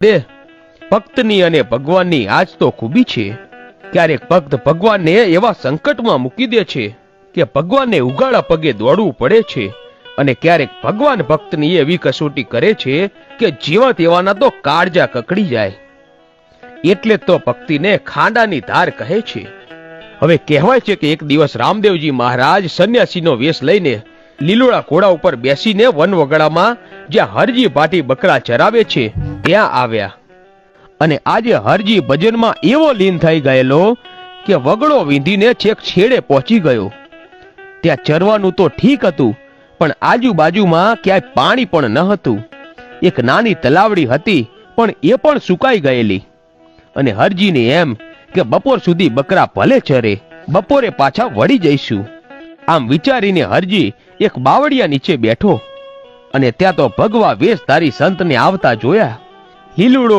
દે ભક્તની અને ભગવાનની આજ તો ખૂબી છે. ક્યારેક ભક્ત ભગવાનને એવા સંકટમાં મૂકી દે છે કે ભગવાનને ઉગાડા પગે દોડવું પડે છે, અને ક્યારેક ભગવાન ભક્તની એવી કસોટી કરે છે કે જેવા તેવાના તો કાળજા કકડી જાય. એટલે તો ભક્તિને ખાંડાની ધાર કહે છે. હવે કહેવાય છે કે એક દિવસ રામદેવજી મહારાજ સંન્યાસીનો વેશ લઈને લીલોડા ઘોડા ઉપર બેસીને વનવગડામાં જ્યાં હરજી ભાટી બકરા ચરાવે છે ત્યાં આવ્યા. અને આજે હરજી ભજનમાં એવો લીન થઈ ગયેલો કે વગડો વીંધીને છેક છેડે પહોંચી ગયો. ત્યાં ચરવાનું તો ઠીક હતું, પણ આજુબાજુમાં ક્યાંય પાણી પણ ન હતું. એક નાની તલાવડી હતી, પણ એ પણ સુકાઈ ગયેલી. અને હરજીને એમ કે બપોર સુધી બકરા ભલે ચરે, બપોરે પાછા વળી જઈશું. આમ વિચારીને હરજી એક બાવળિયા નીચે બેઠો, અને ત્યાં તો ભગવા વેશધારી સંતને આવતા જોયા. લીલુડો